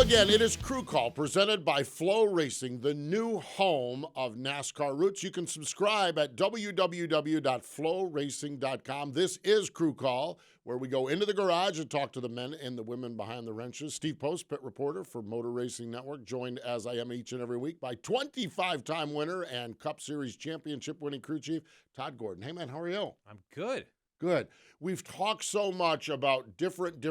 again, it is Crew Call, presented by Flow Racing, the new home of NASCAR roots. You can subscribe at www.flowracing.com. This is Crew Call, where we go into the garage and talk to the men and the women behind the wrenches. Steve Post, pit reporter for Motor Racing Network, joined as I am each and every week by 25-time winner and Cup Series championship-winning crew chief, Todd Gordon. Hey, man, how are you? I'm good. Good. We've talked so much about different.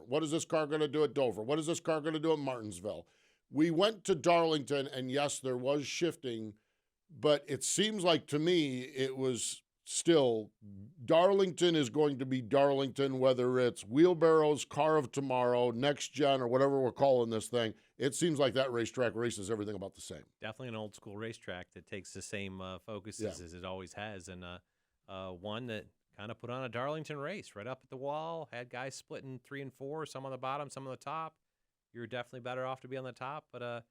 What is this car going to do at Dover? What is this car going to do at Martinsville? We went to Darlington, and yes, there was shifting, but it seems like to me it was still Darlington is going to be Darlington, whether it's wheelbarrows, car of tomorrow, next gen, or whatever we're calling this thing. It seems like that racetrack races everything about the same. Definitely an old school racetrack that takes the same focuses as it always has, and one that kind of put on a Darlington race right up at the wall, had guys splitting 3 and 4, some on the bottom, some on the top. You're definitely better off to be on the top, but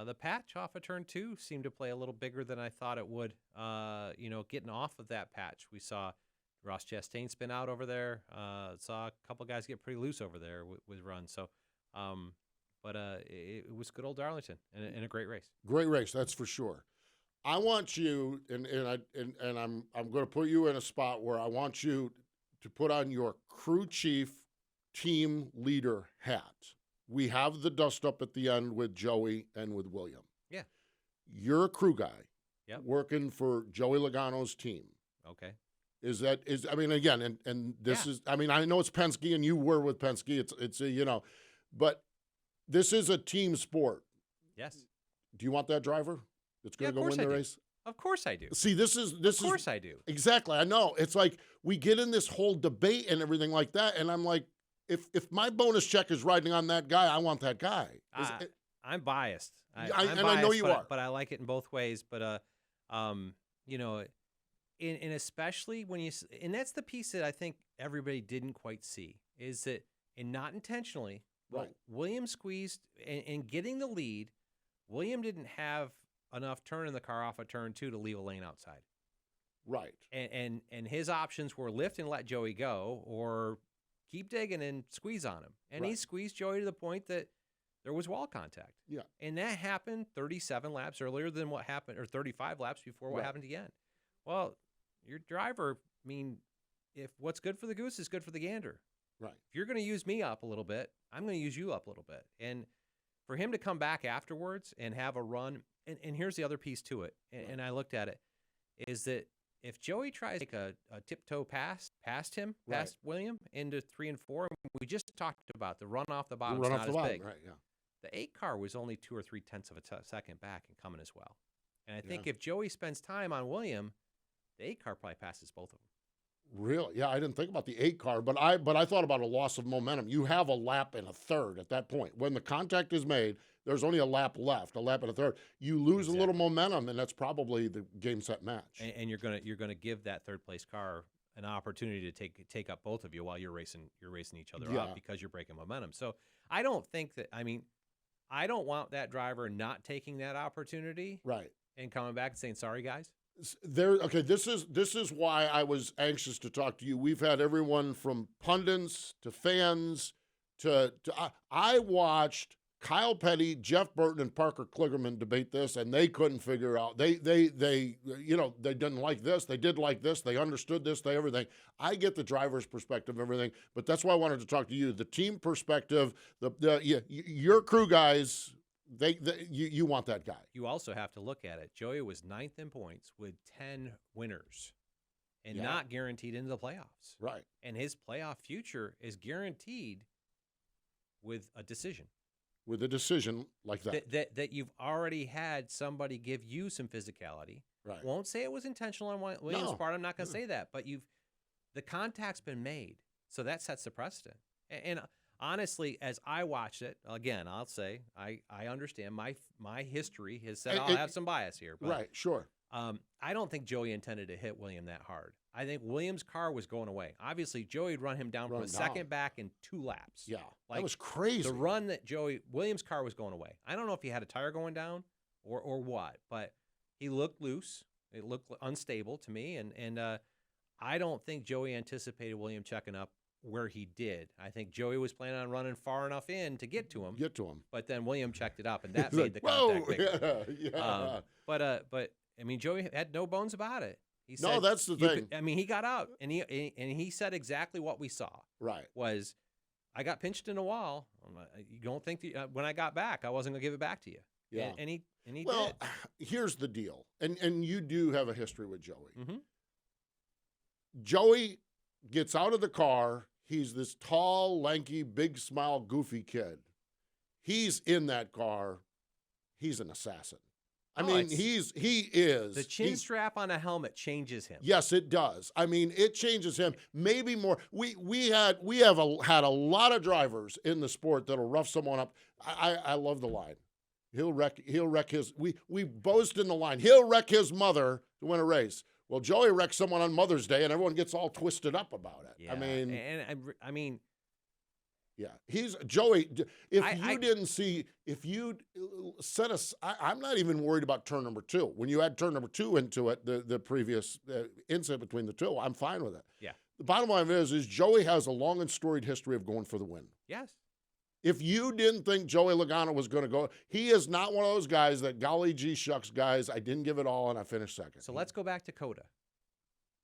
the patch off of turn 2 seemed to play a little bigger than I thought it would. Getting off of that patch, we saw Ross Chastain spin out over there, saw a couple guys get pretty loose over there with runs. So, it was good old Darlington and a great race. Great race, that's for sure. I want you, and I'm going to put you in a spot where I want you to put on your crew chief, team leader hat. We have the dust up at the end with Joey and with William. Yeah. You're a crew guy. Yep. Working for Joey Logano's team. Okay. I know it's Penske and you were with Penske. But this is a team sport. Yes. Do you want that driver? It's going to go win the race? Of course I do. See, of course I do. Exactly. I know. It's like we get in this whole debate and everything like that, and I'm like, if my bonus check is riding on that guy, I want that guy. I'm biased. I know you are. But I like it in both ways. But, and especially when and that's the piece that I think everybody didn't quite see, is that, and not intentionally, right. William squeezed, and getting the lead, William didn't have enough turn in the car off of turn 2 to leave a lane outside. Right. And his options were lift and let Joey go, or keep digging and squeeze on him. And he squeezed Joey to the point that there was wall contact. Yeah. And that happened 37 laps earlier than what happened, or 35 laps before what happened again. Well, your driver, if what's good for the goose is good for the gander. Right. If you're going to use me up a little bit, I'm going to use you up a little bit. And for him to come back afterwards and have a run, and here's the other piece to it, and I looked at it, is that if Joey tries to take a tiptoe pass past William into 3 and 4, we just talked about the run off the bottom is not as big. Right, yeah. The 8 car was only 2 or 3 tenths of a second back and coming as well. And I think if Joey spends time on William, the 8 car probably passes both of them. Really? Yeah, I didn't think about the 8 car, but I thought about a loss of momentum. You have a lap and a third at that point. When the contact is made, there's only a lap left, a lap and a third. You lose a little momentum, and that's probably the game, set, match. And you're gonna give that third place car an opportunity to take up both of you while you're racing each other up, because you're breaking momentum. So I don't think that. I don't want that driver not taking that opportunity, right, and coming back and saying, "Sorry, guys." This is why I was anxious to talk to you. We've had everyone from pundits to fans to I watched Kyle Petty, Jeff Burton, and Parker Kligerman debate this, and they couldn't figure out. They didn't like this. They did like this. They understood this. Everything. I get the driver's perspective, everything, but that's why I wanted to talk to you. The team perspective. Your crew guys. You want that guy. You also have to look at it. Joey was 9th in points with 10 winners and not guaranteed into the playoffs. Right. And his playoff future is guaranteed with a decision. With a decision like that. That you've already had somebody give you some physicality. Right. Won't say it was intentional on Williams' part. I'm not going to say that. But the contact's been made. So that sets the precedent. And honestly, as I watched it, again, I'll say I understand my history has said I'll have some bias here. But, right, sure. I don't think Joey intended to hit William that hard. I think Williams' car was going away. Obviously, Joey had run him down from a second back in 2 laps. Yeah, that was crazy. The run that Williams' car was going away. I don't know if he had a tire going down or what, but he looked loose. It looked unstable to me, and I don't think Joey anticipated William checking up where he did. I think Joey was planning on running far enough in to get to him. But then William checked it up, and that made the contact bigger. Yeah. But I mean, Joey had no bones about it. He said, no, that's the thing. I mean, he got out, and he said exactly what we saw. Right. Was I got pinched in the wall. You don't think when I got back, I wasn't going to give it back to you. Yeah. And he well, did. Here's the deal. And you do have a history with Joey. Mm-hmm. Joey gets out of the car. He's this tall, lanky, big smile, goofy kid. He's in that car. He's an assassin. I mean, he is. The chin strap on a helmet changes him. Yes, it does. I mean, it changes him. Maybe more. We have had a lot of drivers in the sport that'll rough someone up. I love the line. He'll wreck his. We boast in the line. He'll wreck his mother to win a race. Well, Joey wrecks someone on Mother's Day, and everyone gets all twisted up about it. Yeah. I mean. Yeah, he's Joey. If you set us, I'm not even worried about turn number 2. When you add turn number 2 into it, the previous incident between the two, I'm fine with it. Yeah. The bottom line is Joey has a long and storied history of going for the win. Yes. If you didn't think Joey Logano was going to go, he is not one of those guys that golly gee shucks guys. I didn't give it all and I finished second. So let's go back to Coda.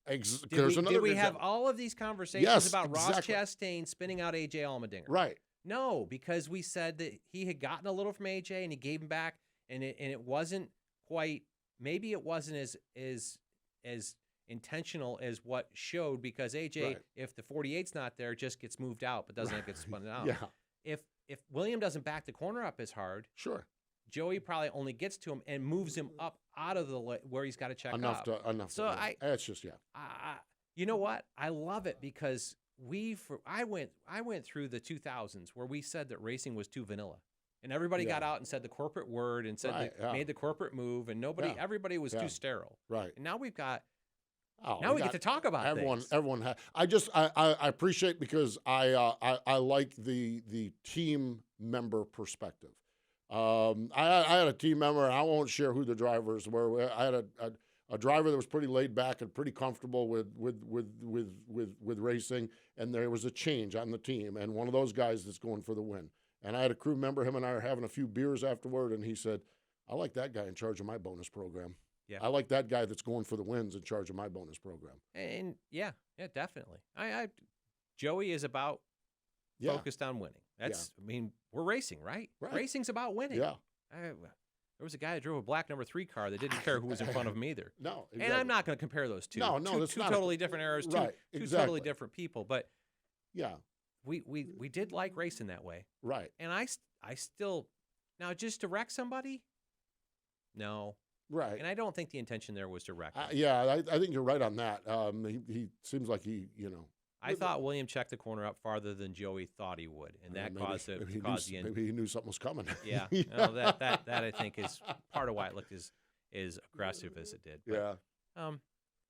Did we have all of these conversations about Ross Chastain spinning out AJ Allmendinger? Right. No, because we said that he had gotten a little from AJ and he gave him back, and it wasn't quite. Maybe it wasn't as intentional as what showed, because AJ, right, if the 48's not there, just gets moved out but doesn't get spun out. Yeah. If William doesn't back the corner up as hard, sure, Joey probably only gets to him and moves him up out of the where he's got to check enough. So it's just you know what? I love it because I went through the 2000s where we said that racing was too vanilla, and everybody got out and said the corporate word and said made the corporate move, and everybody was too sterile. Right. And now we've got. Now we get to talk about everyone. things. Everyone has. I appreciate, because I like the team member perspective. I had a team member, and I won't share who the drivers were. I had a driver that was pretty laid back and pretty comfortable with racing, and there was a change on the team, and one of those guys that's going for the win. And I had a crew member, him and I were having a few beers afterward, and he said, "I like that guy in charge of my bonus program. Yeah. I like that guy that's going for the wins in charge of my bonus program." And yeah, definitely. Joey is about focused on winning. I mean, we're racing, right? Racing's about winning. Yeah. There was a guy that drove a black number 3 car that didn't care who was in front of him either. No, exactly. And I'm not going to compare those two. No, two totally different eras, two totally different people. But yeah, we did like racing that way, right? And I still, now just to wreck somebody, no. Right. And I don't think the intention there was to wreck him. I think you're right on that. He seems like I thought William checked the corner up farther than Joey thought he would, and that caused the end. Maybe he knew something was coming. Yeah. No, that I think is part of why it looked as aggressive as it did. But,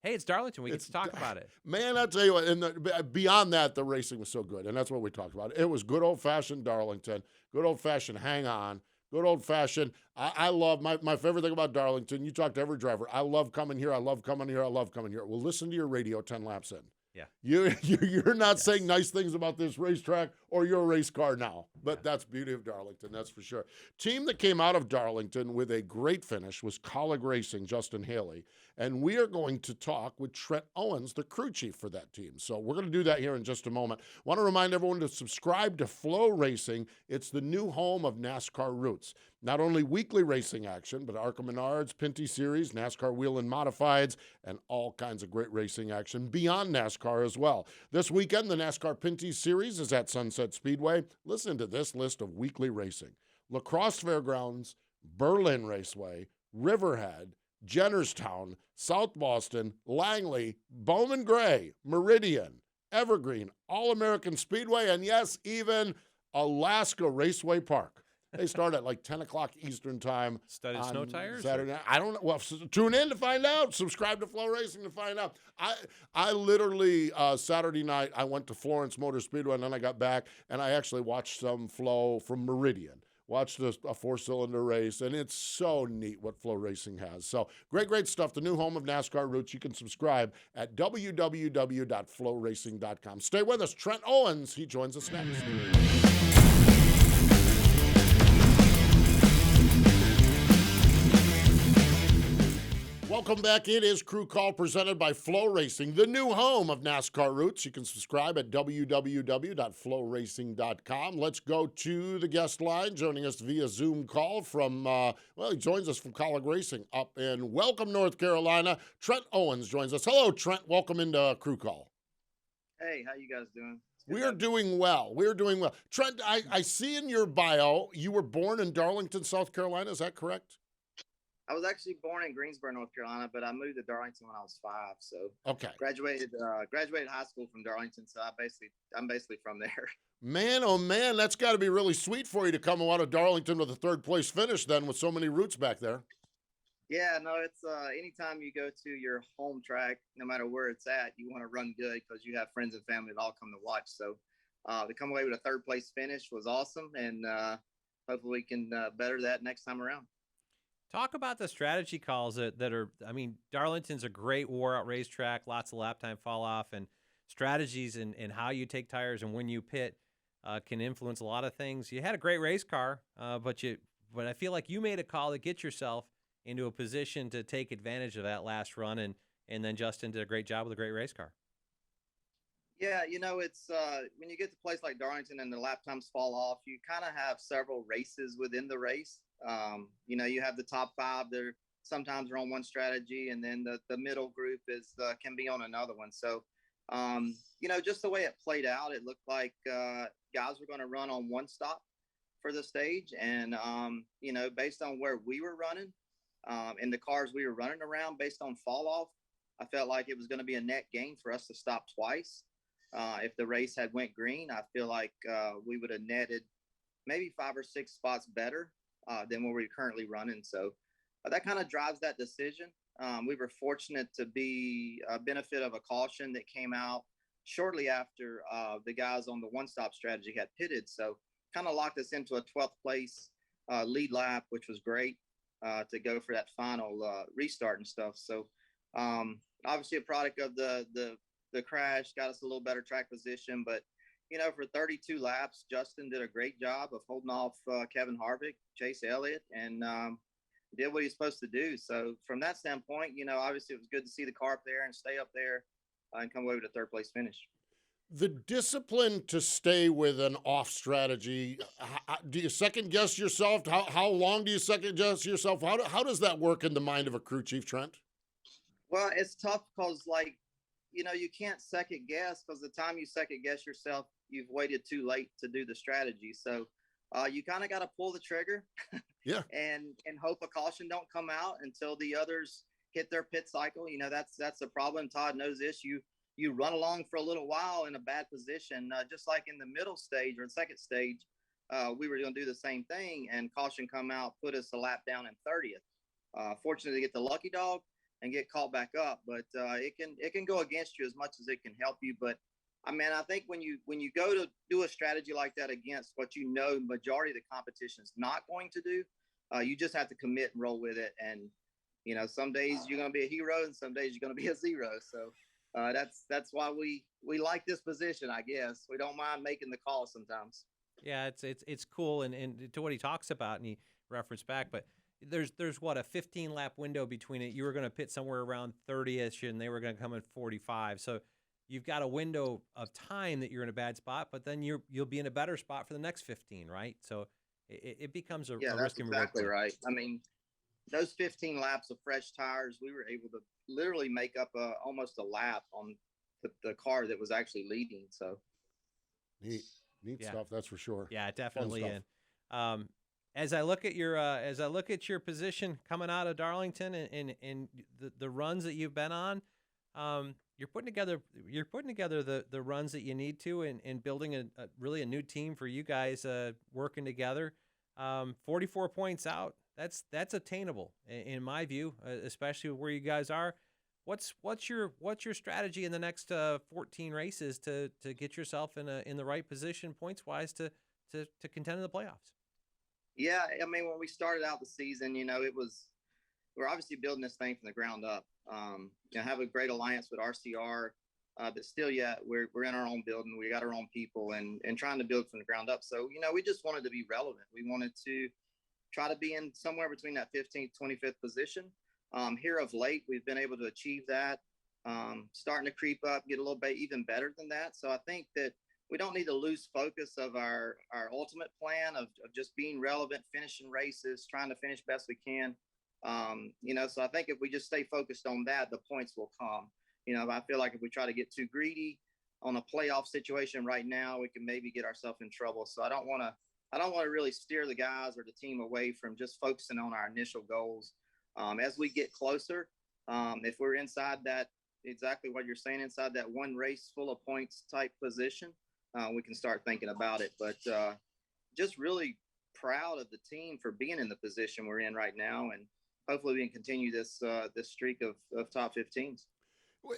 hey, it's Darlington. We get to talk about it. Man, I tell you what, and beyond that, the racing was so good, and that's what we talked about. It was good old-fashioned Darlington, good old-fashioned hang on. Good old-fashioned. I love my favorite thing about Darlington. You talk to every driver. I love coming here. I love coming here. I love coming here. Well, listen to your radio 10 laps in. Yeah. You're not saying nice things about this racetrack or your race car now. But that's the beauty of Darlington, that's for sure. Team that came out of Darlington with a great finish was Colleague Racing, Justin Haley. And we are going to talk with Trent Owens, the crew chief for that team. So we're going to do that here in just a moment. Want to remind everyone to subscribe to Flow Racing. It's the new home of NASCAR Roots. Not only weekly racing action, but ARCA Menards, Pinty Series, NASCAR Wheel and Modifieds, and all kinds of great racing action beyond NASCAR as well. This weekend, the NASCAR Pinty Series is at Sunset Speedway. Listen to this list of weekly racing: La Crosse Fairgrounds, Berlin Raceway, Riverhead, Jennerstown, South Boston, Langley, Bowman Gray, Meridian, Evergreen, All-American Speedway, and yes, even Alaska Raceway Park. They start at like 10 o'clock Eastern time. Studded snow tires? Saturday night. I don't know. Well, tune in to find out. Subscribe to Flow Racing to find out. I literally, Saturday night, I went to Florence Motor Speedway, and then I got back, and I actually watched some Flow from Meridian. watched a 4-cylinder race, and it's so neat what Flow Racing has. So great stuff. The new home of NASCAR Roots. You can subscribe at www.flowracing.com. Stay with us. Trent Owens, he joins us next. Welcome back. It is Crew Call presented by Flow Racing, the new home of NASCAR Roots. You can subscribe at www.flowracing.com. Let's go to the guest line, joining us via Zoom call from, he joins us from College Racing up in Welcome, North Carolina. Trent Owens joins us. Hello, Trent. Welcome into Crew Call. Hey, how you guys doing? We're doing well. Trent, I see in your bio, you were born in Darlington, South Carolina. Is that correct? I was actually born in Greensboro, North Carolina, but I moved to Darlington when I was 5. So okay, graduated high school from Darlington. So I'm basically from there. Man, oh man, that's got to be really sweet for you to come out of Darlington with a 3rd place finish then, with so many roots back there. Yeah, no, it's anytime you go to your home track, no matter where it's at, you want to run good because you have friends and family that all come to watch. So to come away with a 3rd place finish was awesome, and hopefully we can better that next time around. Talk about the strategy calls that are, I mean, Darlington's a great wore-out racetrack, lots of lap time fall-off, and strategies and how you take tires and when you pit can influence a lot of things. You had a great race car, but I feel like you made a call to get yourself into a position to take advantage of that last run, and then Justin did a great job with a great race car. Yeah, it's when you get to a place like Darlington and the lap times fall off, you kind of have several races within the race. You have the top 5. They're sometimes are on one strategy, and then the middle group can be on another one. So, just the way it played out, it looked like guys were going to run on one stop for the stage, and based on where we were running, and the cars we were running around, based on fall off, I felt like it was going to be a net gain for us to stop twice. If the race had went green, I feel like we would have netted maybe 5 or 6 spots better than where we're currently running. So that kind of drives that decision. We were fortunate to be a benefit of a caution that came out shortly after the guys on the one-stop strategy had pitted. So kind of locked us into a 12th place lead lap, which was great to go for that final restart and stuff. So obviously a product of the crash got us a little better track position, but for 32 laps, Justin did a great job of holding off Kevin Harvick, Chase Elliott, and did what he's supposed to do. So from that standpoint, obviously it was good to see the car up there and stay up there and come away with a 3rd place finish. The discipline to stay with an off strategy, do you second guess yourself? How long do you second guess yourself? How does that work in the mind of a crew chief, Trent? Well, it's tough because you can't second guess, because the time you second guess yourself, you've waited too late to do the strategy. So you kind of got to pull the trigger yeah, and hope a caution don't come out until the others hit their pit cycle. That's the problem. Todd knows this. You run along for a little while in a bad position, just like in the middle stage or second stage, we were going to do the same thing, and caution come out, put us a lap down in 30th. Fortunately, to get the lucky dog and get caught back up, but it can go against you as much as it can help you. But I think when you go to do a strategy like that against what majority of the competition is not going to do, you just have to commit and roll with it. And some days you're going to be a hero, and some days you're going to be a zero. So that's why we like this position, I guess. We don't mind making the call sometimes. Yeah, it's cool, and to what he talks about, and he referenced back, but there's what, a 15 lap window between it. You were going to pit somewhere around 30ish, and they were going to come in 45. So you've got a window of time that you're in a bad spot, but then you'll be in a better spot for the next 15, right? So it becomes a risk and reward. Exactly right. Those 15 laps of fresh tires, we were able to literally make up almost a lap on the car that was actually leading. So neat stuff, that's for sure. Yeah, definitely. And as I look at your position coming out of Darlington and the runs that you've been on, you're putting together the runs that you need to, and building a really new team for you guys working together. 44 points out. That's attainable in my view, especially where you guys are. What's your strategy in the next 14 races to get yourself in the right position points wise to contend in the playoffs? Yeah, I mean, when we started out the season, we're obviously building this thing from the ground up. Have a great alliance with RCR, but still, yeah, we're in our own building. We got our own people, and trying to build from the ground up. So, we just wanted to be relevant. We wanted to try to be in somewhere between that 15th, 25th position. Here of late, we've been able to achieve that. Starting to creep up, get a little bit even better than that. So I think that we don't need to lose focus of our ultimate plan of just being relevant, finishing races, trying to finish best we can. So I think if we just stay focused on that, the points will come. I feel like if we try to get too greedy on a playoff situation right now, we can maybe get ourselves in trouble. So I don't want to really steer the guys or the team away from just focusing on our initial goals. As we get closer, if we're inside that, exactly what you're saying, inside that one race full of points type position, we can start thinking about it. But just really proud of the team for being in the position we're in right now, and hopefully we can continue this streak of top 15s.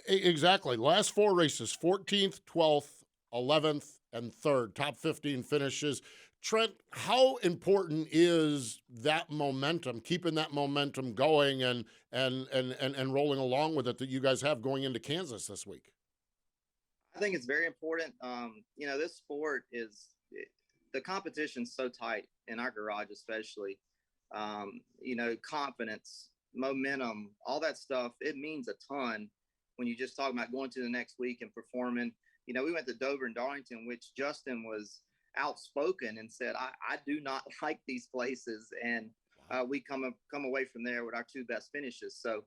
Exactly. Last 4 races: 14th, 12th, 11th, and 3rd. Top 15 finishes. Trent, how important is that momentum, keeping that momentum going and rolling along with it that you guys have going into Kansas this week? I think it's very important. This sport the competition's so tight in our garage, especially. Confidence, momentum, all that stuff, it means a ton when you just talk about going to the next week and performing. We went to Dover and Darlington, which Justin was outspoken and said, I do not like these places. And we come away from there with our 2 best finishes. So,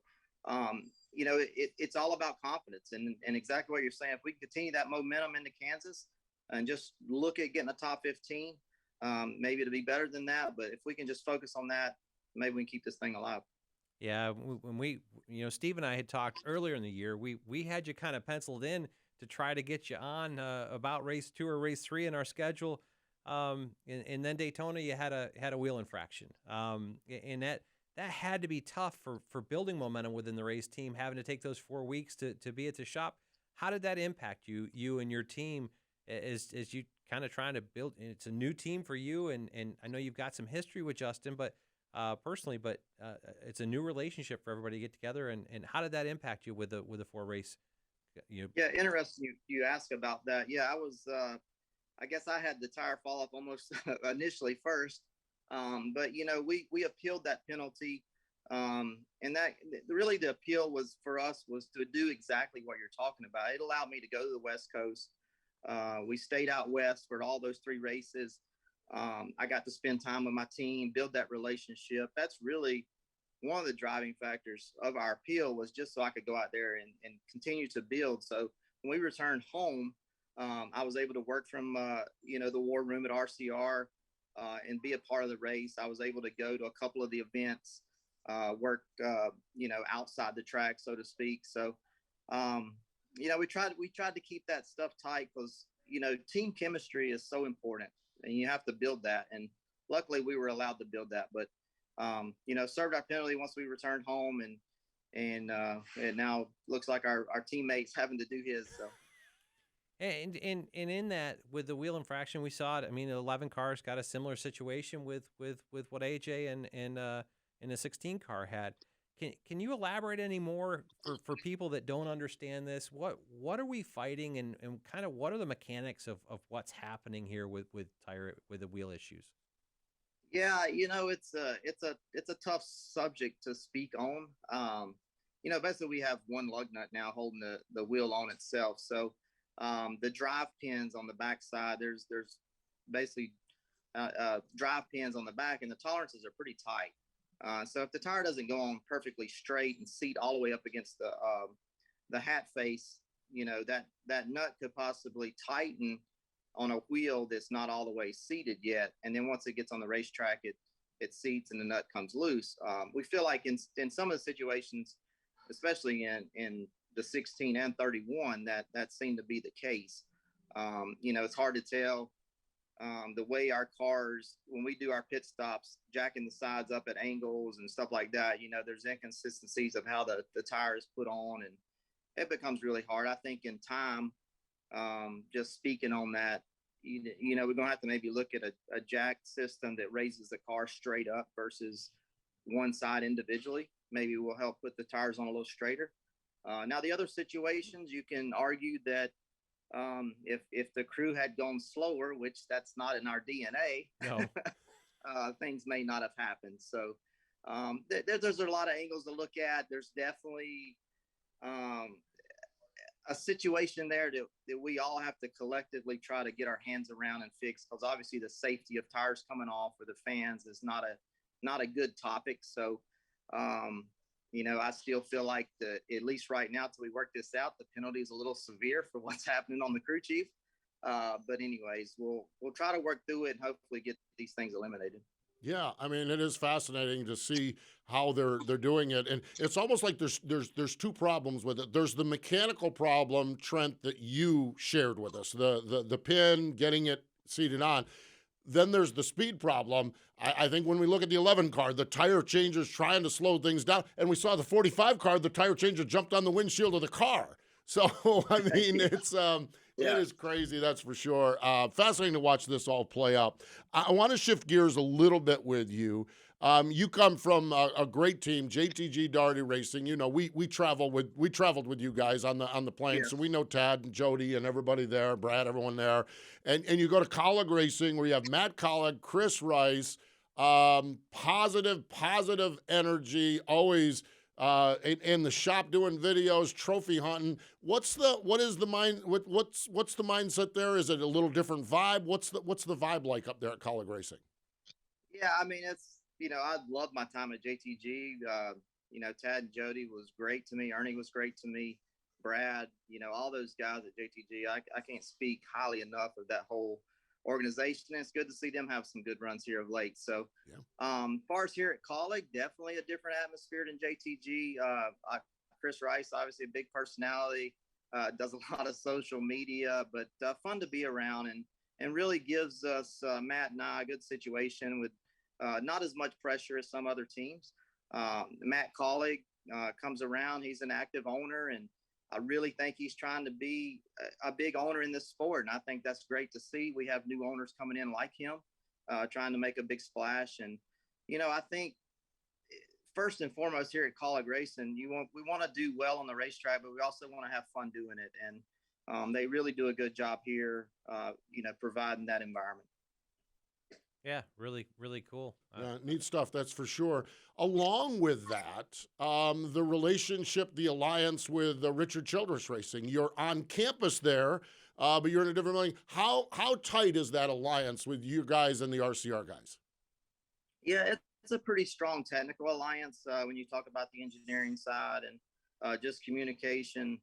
it's all about confidence and exactly what you're saying. If we continue that momentum into Kansas and just look at getting a top 15, maybe it'll be better than that. But if we can just focus on that, maybe we can keep this thing alive. Yeah, when Steve and I had talked earlier in the year, we had you kind of penciled in to try to get you on about race 2 or race 3 in our schedule, and then Daytona you had a wheel infraction, and that had to be tough for building momentum within the race team, having to take those 4 weeks to be at the shop. How did that impact you and your team as you kind of trying to build? It's a new team for you, and I know you've got some history with Justin, but personally, but it's a new relationship for everybody to get together. And how did that impact you with a 4 race? Yeah, interesting. You ask about that. Yeah, I was. I guess I had the tire fall off almost initially first, but we appealed that penalty, and that really the appeal was for us was to do exactly what you're talking about. It allowed me to go to the West Coast. We stayed out west for all those 3 races. I got to spend time with my team, build that relationship. That's really one of the driving factors of our appeal, was just so I could go out there and continue to build. So when we returned home, I was able to work from, the war room at RCR and be a part of the race. I was able to go to a couple of the events, work, outside the track, so to speak. So, we tried to keep that stuff tight because, team chemistry is so important and you have to build that. And luckily we were allowed to build that, but, served our penalty once we returned home, and now looks like our teammates having to do his. So. And in that, with the wheel infraction, we saw it. I mean, the 11 cars got a similar situation with what AJ and the 16 car had. Can you elaborate any more for people that don't understand this? What are we fighting, and kind of what are the mechanics of what's happening here with the wheel issues? Yeah, it's a tough subject to speak on. Basically we have one lug nut now holding the wheel on itself. So the drive pins on the back side, there's basically drive pins on the back, and the tolerances are pretty tight. So if the tire doesn't go on perfectly straight and seat all the way up against the hat face, that nut could possibly tighten on a wheel that's not all the way seated yet. And then once it gets on the racetrack, it seats and the nut comes loose. We feel like in some of the situations, especially in the 16 and 31, that seemed to be the case. It's hard to tell the way our cars, when we do our pit stops, jacking the sides up at angles and stuff like that, there's inconsistencies of how the tire is put on, and it becomes really hard. I think in time, just speaking on that, we're going to have to maybe look at a jack system that raises the car straight up versus one side individually. Maybe will help put the tires on a little straighter. Now, the other situations, you can argue that if the crew had gone slower, which that's not in our DNA, No. things may not have happened. So there's a lot of angles to look at. There's definitely a situation there that we all have to collectively try to get our hands around and fix, because obviously the safety of tires coming off for the fans is not a good topic. So, I still feel like at least right now, till we work this out, the penalty is a little severe for what's happening on the crew chief. But anyways, we'll try to work through it and hopefully get these things eliminated. Yeah, I mean, it is fascinating to see how they're doing it, and it's almost like there's two problems with it. There's the mechanical problem, Trent, that you shared with us, the pin, getting it seated on. Then there's the speed problem. I think when we look at the 11 car, the tire changer's trying to slow things down, and we saw the 45 car, the tire changer jumped on the windshield of the car. So I mean, it's It is crazy, that's for sure. Fascinating to watch this all play out. I want to shift gears a little bit with you. You come from a great team, JTG Darty Racing. You know, we traveled with you guys on the plane, so we know Tad and Jody and everybody there, Brad, everyone there. And you go to Colleague Racing, where you have Matt Colleague, Chris Rice, positive energy, always in the shop doing videos, trophy hunting. What's the mindset there? Is it a little different vibe? What's the vibe like up there at Colleague Racing? Yeah, I mean, I loved my time at JTG. Tad and Jody was great to me. Ernie was great to me. Brad, all those guys at JTG. I can't speak highly enough of that whole organization. It's good to see them have some good runs here of late. So, far as here at Colleague, definitely a different atmosphere than JTG. Chris Rice, obviously a big personality, does a lot of social media, but fun to be around and really gives us, Matt and I, a good situation with not as much pressure as some other teams. Matt Colleague comes around. He's an active owner, and I really think he's trying to be a big owner in this sport. And I think that's great to see. We have new owners coming in like him, trying to make a big splash. And, I think first and foremost here at Colleague Racing, we want to do well on the racetrack, but we also want to have fun doing it. And they really do a good job here, providing that environment. Yeah, really, really cool. Neat stuff, that's for sure. Along with that, the relationship, the alliance with Richard Childress Racing. You're on campus there, but you're in a different building. How tight is that alliance with you guys and the RCR guys? Yeah, it's a pretty strong technical alliance when you talk about the engineering side and just communication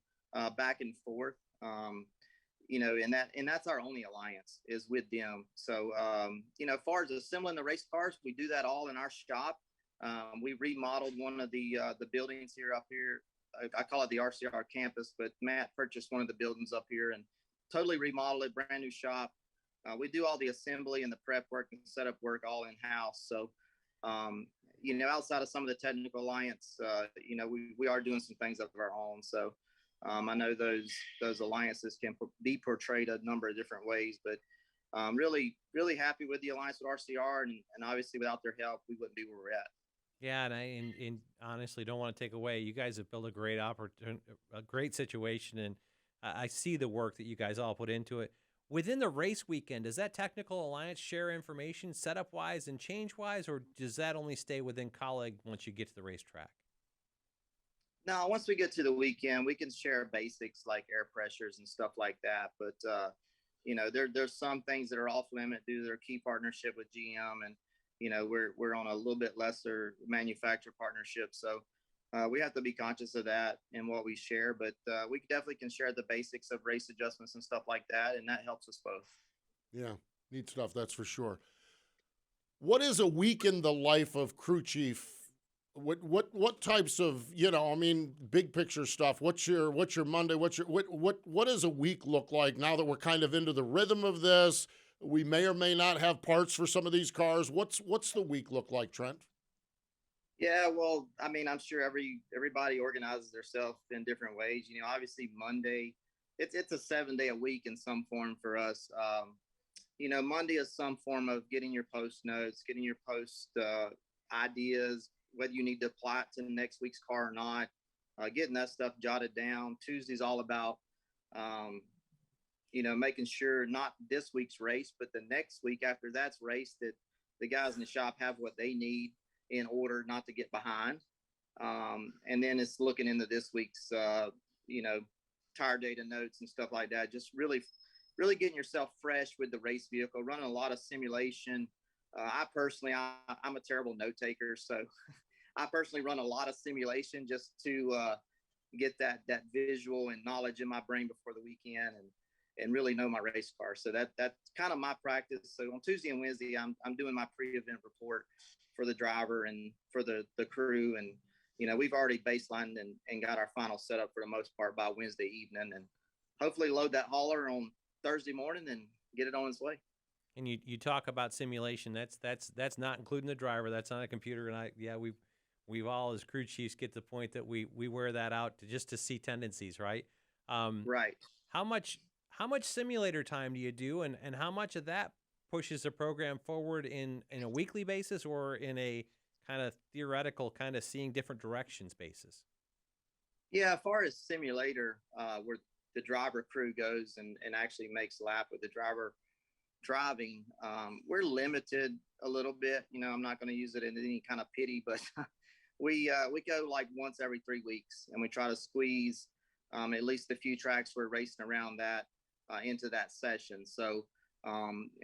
back and forth. And that's our only alliance is with them. So, as far as assembling the race cars, we do that all in our shop. We remodeled one of the buildings up here. I call it the RCR campus, but Matt purchased one of the buildings up here and totally remodeled it, brand new shop. We do all the assembly and the prep work and setup work all in-house. So, outside of some of the technical alliance, we are doing some things of our own. So, I know those alliances can be portrayed a number of different ways, but really, really happy with the alliance with RCR, and obviously without their help, we wouldn't be where we're at. Yeah, and I honestly don't want to take away. You guys have built a great a great situation, and I see the work that you guys all put into it. Within the race weekend, does that technical alliance share information setup-wise and change-wise, or does that only stay within Colleague once you get to the racetrack? Now, once we get to the weekend, we can share basics like air pressures and stuff like that. But, there's some things that are off limit due to their key partnership with GM. And, we're on a little bit lesser manufacturer partnership. So we have to be conscious of that and what we share. But we definitely can share the basics of race adjustments and stuff like that. And that helps us both. Yeah, neat stuff. That's for sure. What is a week in the life of crew chief? What types of, big picture stuff? What's your Monday? What does a week look like now that we're kind of into the rhythm of this? We may or may not have parts for some of these cars. What's the week look like, Trent? Yeah, well, I mean, I'm sure everybody organizes themselves in different ways. Obviously Monday, it's a 7-day a week in some form for us. Monday is some form of getting your post notes, getting your post ideas, whether you need to apply it to next week's car or not, getting that stuff jotted down. Tuesday's all about, making sure not this week's race, but the next week after that's race, that the guys in the shop have what they need in order not to get behind. And then it's looking into this week's, tire data notes and stuff like that. Just really getting yourself fresh with the race vehicle, running a lot of simulation. I'm a terrible note taker, so I personally run a lot of simulation just to get that visual and knowledge in my brain before the weekend and really know my race car. So that's kind of my practice. So on Tuesday and Wednesday, I'm doing my pre-event report for the driver and for the crew. And, we've already baselined and got our final setup for the most part by Wednesday evening, and hopefully load that hauler on Thursday morning and get it on its way. And you talk about simulation. That's not including the driver. That's on a computer. And we've all as crew chiefs get to the point that we wear that out to see tendencies, right? Right. How much simulator time do you do, and how much of that pushes the program forward in a weekly basis or in a kind of theoretical, kind of seeing different directions basis? Yeah, as far as simulator, where the driver crew goes and actually makes lap with the driver driving, we're limited a little bit. I'm not going to use it in any kind of pity, but we go like once every 3 weeks, and we try to squeeze at least a few tracks we're racing around that into that session. So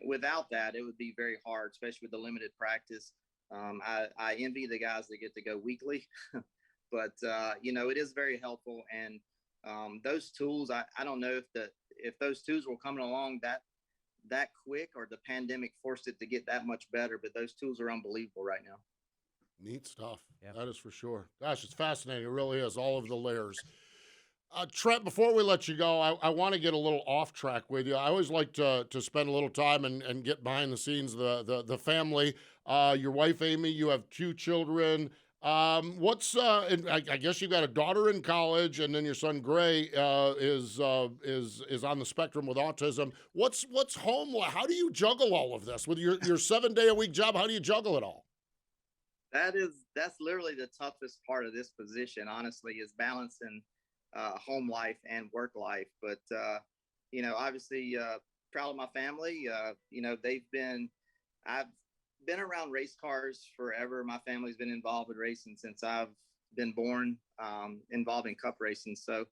without that, it would be very hard, especially with the limited practice. I envy the guys that get to go weekly, but it is very helpful. And those tools, I don't know if those tools were coming along that quick, or the pandemic forced it to get that much better, but those tools are unbelievable right now. Neat stuff. Yep. That is for sure. Gosh, it's fascinating. It really is, all of the layers. Trent, before we let you go, I want to get a little off track with you. I always like to spend a little time and get behind the scenes, the family. Your wife, Amy, you have 2 children. And I guess you got a daughter in college, and then your son Gray is on the spectrum with autism. What's home? How do you juggle all of this with your 7-day-a-week job? How do you juggle it all? That's literally the toughest part of this position, honestly, is balancing home life and work life. But obviously proud of my family. I've been around race cars forever. My family's been involved with racing since I've been born, involved in cup racing. So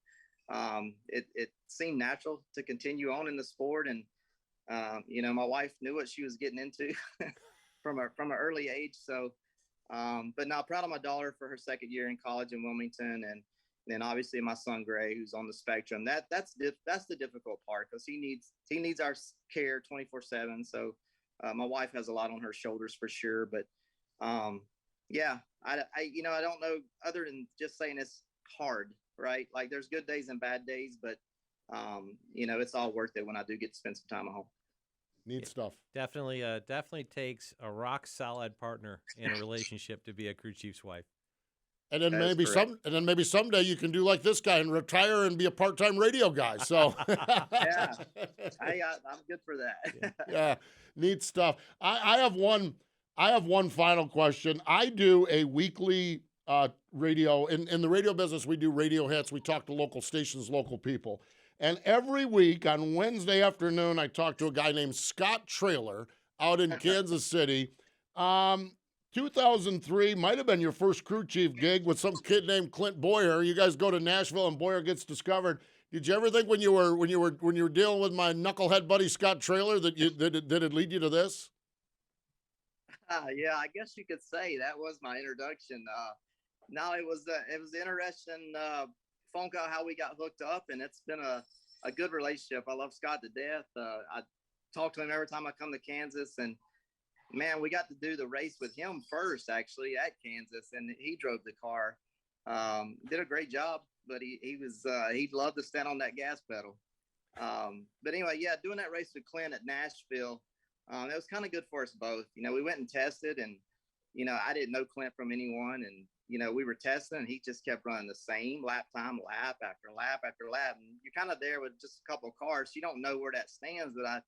it seemed natural to continue on in the sport. And my wife knew what she was getting into from an early age. So but now proud of my daughter for her second year in college in Wilmington, and then obviously my son Gray, who's on the spectrum. That's the difficult part, because he needs our care 24/7. So my wife has a lot on her shoulders for sure. But yeah, I don't know, other than just saying it's hard, right? Like there's good days and bad days, but it's all worth it when I do get to spend some time at home. Neat stuff. Definitely takes a rock solid partner in a relationship to be a crew chief's wife. And then maybe someday you can do like this guy and retire and be a part-time radio guy. So yeah, I'm good for that. Yeah, neat stuff. I have one final question. I do a weekly radio in the radio business. We do radio hits. We talk to local stations, local people. And every week on Wednesday afternoon, I talk to a guy named Scott Traylor out in Kansas City. 2003 might have been your first crew chief gig with some kid named Clint Boyer. You guys go to Nashville and Boyer gets discovered. Did you ever think when you were dealing with my knucklehead buddy Scott Traylor that it'd lead you to this? Yeah, I guess you could say that was my introduction. No, it was interesting phone call how we got hooked up, and it's been a good relationship. I love Scott to death. I talk to him every time I come to Kansas, and man, we got to do the race with him first, actually, at Kansas, and he drove the car. Did a great job, but he loved to stand on that gas pedal. But anyway, yeah, doing that race with Clint at Nashville, it was kind of good for us both. We went and tested, and I didn't know Clint from anyone, and we were testing, and he just kept running the same lap after lap after lap, and you're kind of there with just a couple of cars. You don't know where that stands, but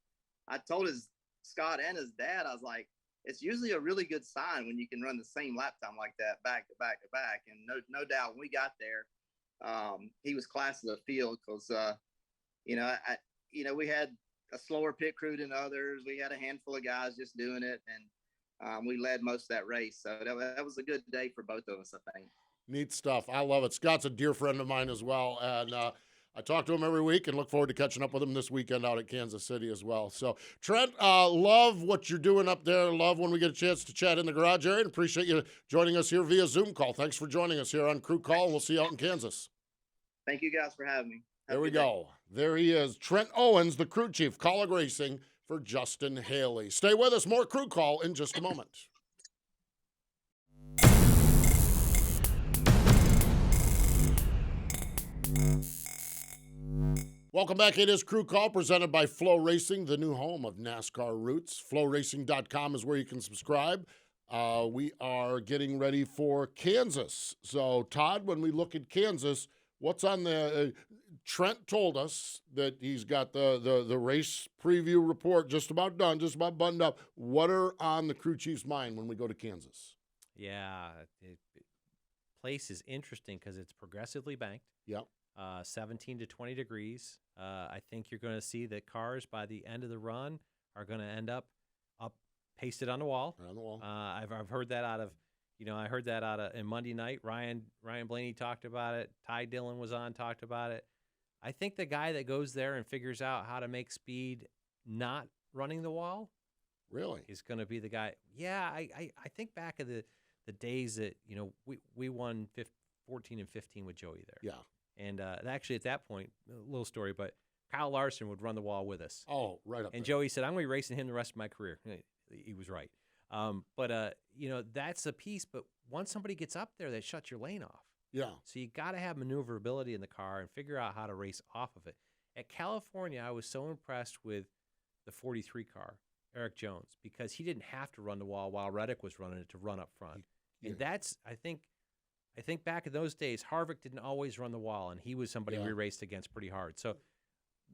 I told his Scott and his dad, I was like, it's usually a really good sign when you can run the same lap time like that back to back to back. And no doubt when we got there, he was class of the field because, we had a slower pit crew than others. We had a handful of guys just doing it, and we led most of that race. So that was a good day for both of us, I think. Neat stuff. I love it. Scott's a dear friend of mine as well, and I talk to him every week and look forward to catching up with him this weekend out at Kansas City as well. So, Trent, love what you're doing up there. Love when we get a chance to chat in the garage area, and appreciate you joining us here via Zoom call. Thanks for joining us here on Crew Call, and we'll see you out in Kansas. Thank you guys for having me. There we go. There he is, Trent Owens, the crew chief, Colleague Racing for Justin Haley. Stay with us. More Crew Call in just a moment. Welcome back. It is Crew Call presented by Flow Racing, the new home of NASCAR roots. FlowRacing.com is where you can subscribe. We are getting ready for Kansas. So, Todd, when we look at Kansas, what's on the Trent told us that he's got the race preview report just about done, just about buttoned up. What are on the crew chief's mind when we go to Kansas? Yeah, place is interesting because it's progressively banked. Yep. 17 to 20 degrees. I think you're going to see that cars by the end of the run are going to end up pasted on the wall. On the wall. I've heard that out of, I heard that out of in Monday night. Ryan Blaney talked about it. Ty Dillon was on, talked about it. I think the guy that goes there and figures out how to make speed not running the wall Really? is going to be the guy. Yeah, I think back of the days that, we won 14 and 15 with Joey there. Yeah. And actually, at that point, a little story, but Kyle Larson would run the wall with us. Oh, right up And there. Joey said, I'm going to be racing him the rest of my career. He was right. But that's a piece. But once somebody gets up there, that shuts your lane off. Yeah. So you got to have maneuverability in the car and figure out how to race off of it. At California, I was so impressed with the 43 car, Eric Jones, because he didn't have to run the wall while Reddick was running it to run up front. Yeah. And that's, I think back in those days, Harvick didn't always run the wall, and he was somebody we raced against pretty hard. So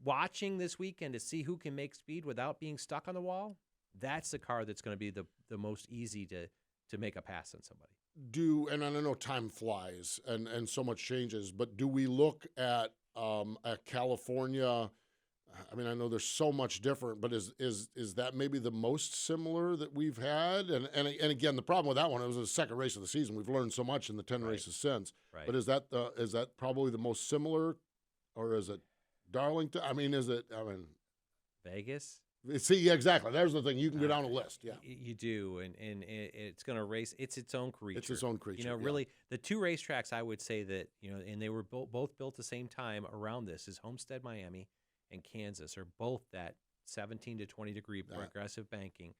watching this weekend to see who can make speed without being stuck on the wall, that's the car that's going to be the most easy to make a pass on somebody. And I know time flies and so much changes, but do we look at California? I mean, I know there's so much different, but is that maybe the most similar that we've had? And again, the problem with that one, it was the second race of the season. We've learned so much in the 10 races since. Right. But is that probably the most similar, or is it Darlington? Vegas? See, yeah, exactly. There's the thing. You can go down a list. Yeah, you do, and it's going to race. It's its own creature. It's its own creature. Really, the two racetracks I would say that and they were both built the same time around this is Homestead, Miami, and Kansas are both that 17 to 20 degree progressive banking.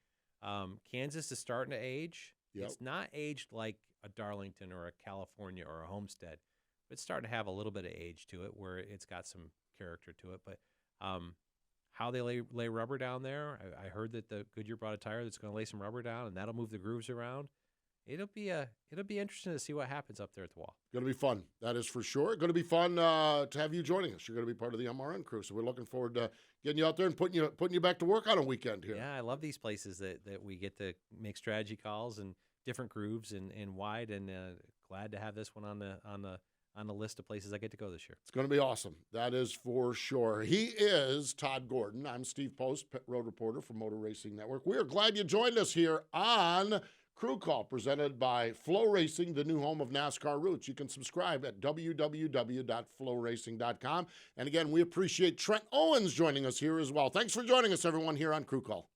Kansas is starting to age. Yep. It's not aged like a Darlington or a California or a Homestead, but it's starting to have a little bit of age to it where it's got some character to it. But how they lay rubber down there, I heard that the Goodyear brought a tire that's going to lay some rubber down, and that'll move the grooves around. It'll be interesting to see what happens up there at the wall. Going to be fun. That is for sure. Going to be fun to have you joining us. You're going to be part of the MRN crew, so we're looking forward to getting you out there and putting you back to work on a weekend here. Yeah, I love these places that we get to make strategy calls and different grooves and wide, and glad to have this one on the list of places I get to go this year. It's going to be awesome. That is for sure. He is Todd Gordon. I'm Steve Post, pit road reporter for Motor Racing Network. We are glad you joined us here on Crew Call, presented by Flow Racing, the new home of NASCAR roots. You can subscribe at www.flowracing.com. And again, we appreciate Trent Owens joining us here as well. Thanks for joining us, everyone, here on Crew Call.